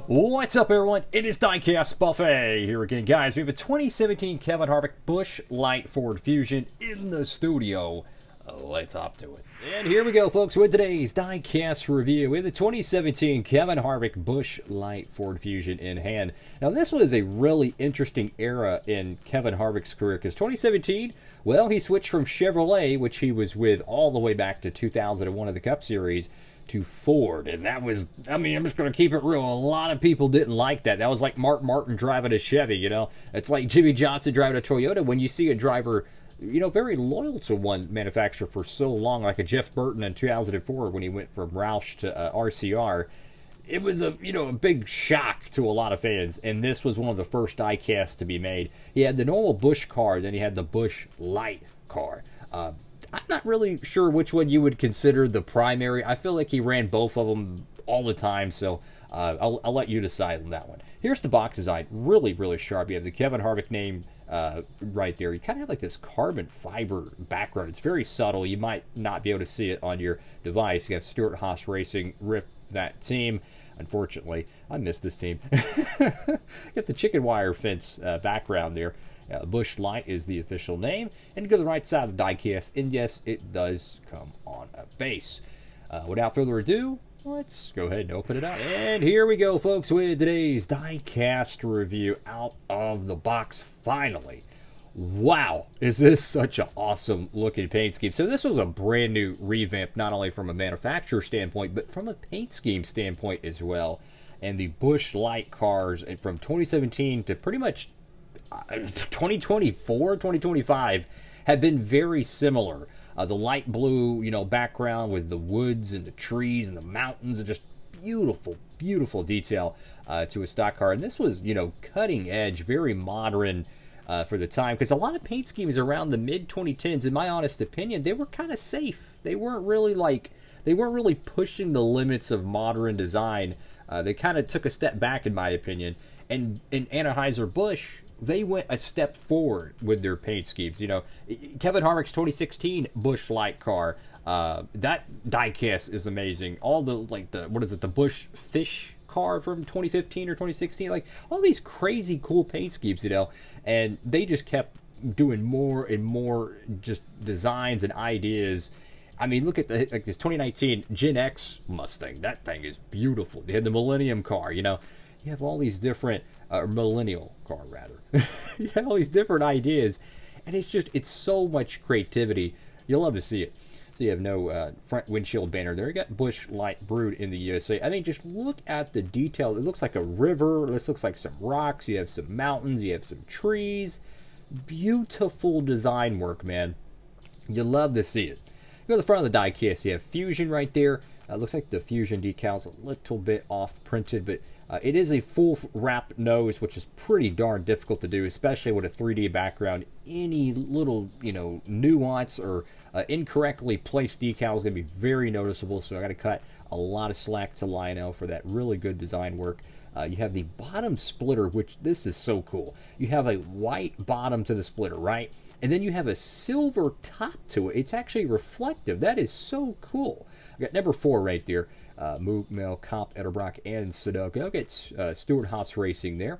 What's up, everyone? It is Diecastbuffet here again, guys. We have a 2017 Kevin Harvick Busch Light Ford Fusion in the studio. Let's hop to it. And here we go, folks, with today's Diecast review. We have the 2017 Kevin Harvick Busch Light Ford Fusion in hand. Now, this was a really interesting era in Kevin Harvick's career because 2017, well, he switched from Chevrolet, which he was with all the way back to 2001 of the Cup Series, to Ford. And that was, I'm just going to keep it real. A lot of people didn't like that. That was like Mark Martin driving a Chevy, you know. It's like Jimmy Johnson driving a Toyota. When you see a driver, you know, very loyal to one manufacturer for so long, like a Jeff Burton in 2004 when he went from Roush to RCR, it was a big shock to a lot of fans. And this was one of the first diecasts to be made. He had the normal Busch car, then he had the Busch Light car. I'm not really sure which one you would consider the primary. I feel like he ran both of them all the time, so I'll let you decide on that one. Here's the box design. Really, really sharp. You have the Kevin Harvick name right there. You kind of have like this carbon fiber background. It's very subtle. You might not be able to see it on your device. You have Stewart-Haas Racing, rip that team. Unfortunately, I missed this team. You got the chicken wire fence background there. Busch Light is the official name. And you go to the right side of the diecast, and yes, it does come on a base. Without further ado, let's go ahead and open it up. And here we go, folks, with today's diecast review out of the box, finally. Wow, is this such an awesome looking paint scheme. So this was a brand new revamp, not only from a manufacturer standpoint, but from a paint scheme standpoint as well. And the Busch Light cars from 2017 to pretty much 2024, 2025 have been very similar. The light blue, background with the woods and the trees and the mountains and just beautiful, beautiful detail to a stock car. And this was, cutting edge, very modern for the time, because a lot of paint schemes around the mid 2010s, in my honest opinion, they were kind of safe. They weren't really pushing the limits of modern design. They kind of took a step back, in my opinion. And in Anheuser-Busch, they went a step forward with their paint schemes. Kevin Harvick's 2016 Busch Light car, that diecast is amazing. All the the Busch Fish car from 2015 or 2016, like all these crazy cool paint schemes, and they just kept doing more and more just designs and ideas. I mean, look at this 2019 Gen X Mustang. That thing is beautiful. They had the Millennium car, You have all these different, or millennial car rather. You have all these different ideas, and it's so much creativity. You'll love to see it. So you have no front windshield banner there. You got Busch Light brewed in the USA. I mean, just look at the detail. It looks like a river. This looks like some rocks. You have some mountains. You have some trees. Beautiful design work, man. You love to see it. Go to the front of the diecast. You have Fusion right there. Looks like the Fusion decal's a little bit off printed, but it is a full wrap nose, which is pretty darn difficult to do, especially with a 3D background. Any little, nuance or incorrectly placed decal is going to be very noticeable, so I got to cut a lot of slack to Lionel for that really good design work. You have the bottom splitter, which this is so cool. You have a white bottom to the splitter, right? And then you have a silver top to it. It's actually reflective. That is so cool. I got number 4 right there. Moog, Mel, Kopp, Etterbrock, and Sudoku. I'll get Stewart-Haas Racing there.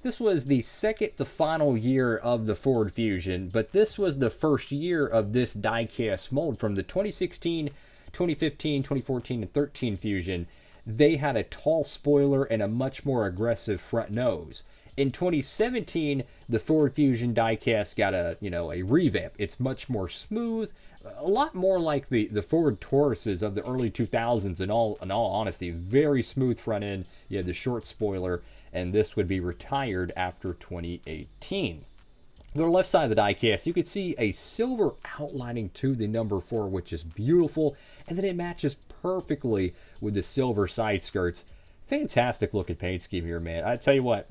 This was the second to final year of the Ford Fusion, but this was the first year of this diecast mold. From the 2016, 2015, 2014, and 13 Fusion, they had a tall spoiler and a much more aggressive front nose. In 2017, the Ford Fusion diecast got a revamp. It's much more smooth, a lot more like the Ford Tauruses of the early 2000s. In all honesty, very smooth front end. You had the short spoiler, and this would be retired after 2018. On the left side of the diecast, you could see a silver outlining to the number 4, which is beautiful, and then it matches perfectly with the silver side skirts. Fantastic looking paint scheme here, man. I tell you what,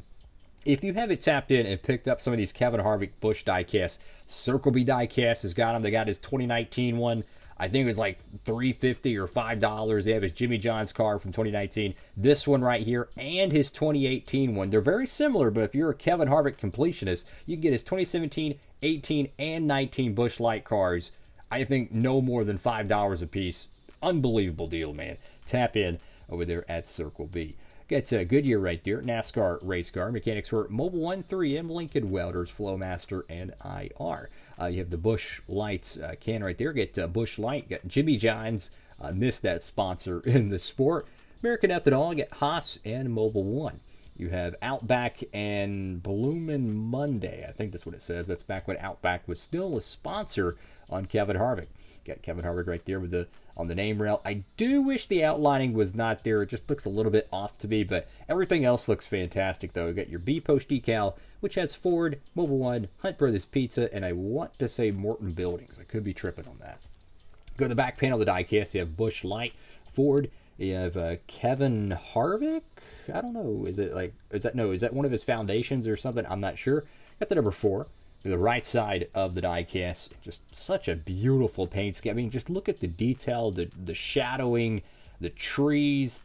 if you haven't tapped in and picked up some of these Kevin Harvick Busch diecasts, Circle B Diecast has got them. They got his 2019 one. I think it was like $3.50 or $5. They have his Jimmy John's car from 2019. This one right here and his 2018 one. They're very similar, but if you're a Kevin Harvick completionist, you can get his 2017, 18, and 19 Busch Light cars. I think no more than $5 a piece. Unbelievable deal, man. Tap in over there at Circle B. Got Goodyear right there, NASCAR race car. Mechanics were Mobile One, 3M, Lincoln Welders, Flowmaster, and IR. You have the Busch Lights can right there. Get Busch Light. Got Jimmy John's. Missed that sponsor in the sport. American Ethanol. Get Haas and Mobile One. You have Outback and Bloomin' Monday. I think that's what it says. That's back when Outback was still a sponsor on Kevin Harvick. Got Kevin Harvick right there with on the name rail. I do wish the outlining was not there. It just looks a little bit off to me, but everything else looks fantastic, though. You got your B Post decal, which has Ford, Mobile One, Hunt Brothers Pizza, and I want to say Morton Buildings. I could be tripping on that. Go to the back panel of the diecast. You have Busch Light, Ford. You have Kevin Harvick. I don't know. Is that one of his foundations or something? I'm not sure. Got the number 4. To the right side of the diecast. Just such a beautiful paint scheme. I mean, just look at the detail, the shadowing, the trees.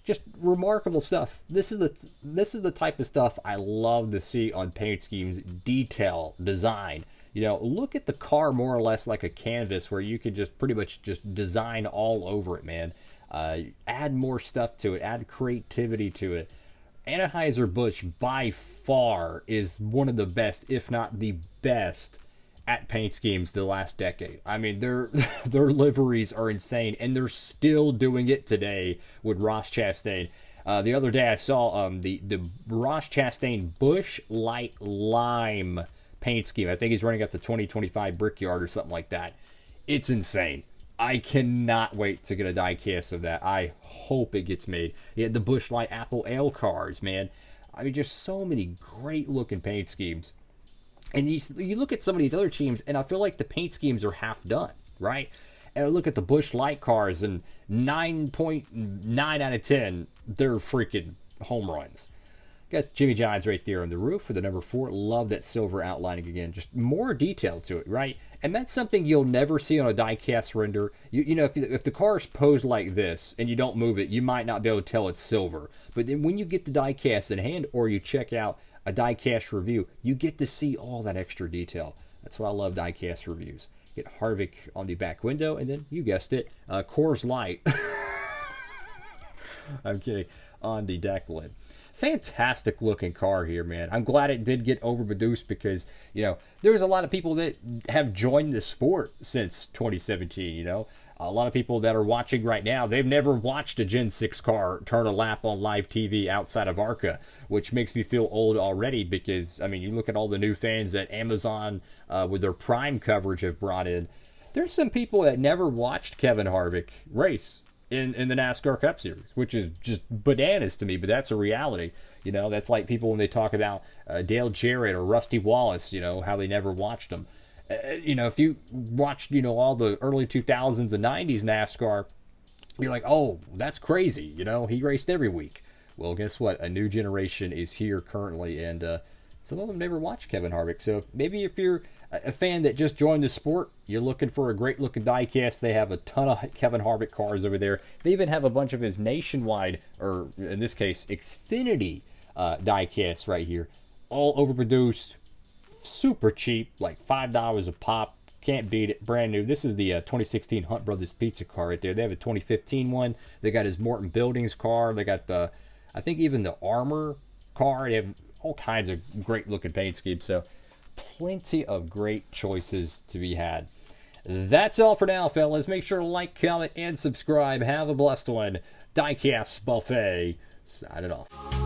Just remarkable stuff. This is the type of stuff I love to see on paint schemes. Detail, design. You know, look at the car more or less like a canvas where you can just pretty much just design all over it, man. Add more stuff to it, add creativity to it. Anheuser-Busch by far is one of the best, if not the best, at paint schemes the last decade. I mean, their liveries are insane, and they're still doing it today with Ross Chastain. The other day I saw the Ross Chastain Busch Light Lime paint scheme. I think he's running at the 2025 Brickyard or something like that. It's insane. I cannot wait to get a diecast of that. I hope it gets made. You had the Busch Light Apple Ale cars, man. I mean, just so many great looking paint schemes. And you look at some of these other teams, and I feel like the paint schemes are half done, right? And I look at the Busch Light cars, and 9.9 out of 10, they're freaking home runs. Got Jimmy John's right there on the roof for the number 4. Love that silver outlining again. Just more detail to it, right? And that's something you'll never see on a diecast render. You know, if the car is posed like this and you don't move it, you might not be able to tell it's silver. But then when you get the diecast in hand or you check out a diecast review, you get to see all that extra detail. That's why I love diecast reviews. Get Harvick on the back window, and then, you guessed it, Coors Light. I'm kidding. On the deck lid. Fantastic looking car here, man. I'm glad it did get overproduced because, you know, there's a lot of people that have joined the sport since 2017, you know. A lot of people that are watching right now, they've never watched a Gen 6 car turn a lap on live TV outside of ARCA, which makes me feel old already because, I mean, you look at all the new fans that Amazon with their Prime coverage have brought in. There's some people that never watched Kevin Harvick race in the NASCAR Cup Series, which is just bananas to me, but that's a reality. You know, that's like people when they talk about Dale Jarrett or Rusty Wallace, you know, how they never watched them. You know, if you watched, you know, all the early 2000s and 90s NASCAR, you're like, oh, that's crazy. You know, he raced every week. Well, guess what? A new generation is here currently, and some of them never watched Kevin Harvick. So maybe if you're a fan that just joined the sport, you're looking for a great looking diecast. They have a ton of Kevin Harvick cars over there. They even have a bunch of his nationwide, or in this case, Xfinity diecasts right here. All overproduced, super cheap, like $5 a pop. Can't beat it. Brand new. This is the 2016 Hunt Brothers Pizza car right there. They have a 2015 one. They got his Morton Buildings car. They got the, I think even the Armor car. They have all kinds of great looking paint schemes. So plenty of great choices to be had. That's all for now, fellas. Make sure to like, comment, and subscribe. Have a blessed one. Diecastbuffet. Sign it off.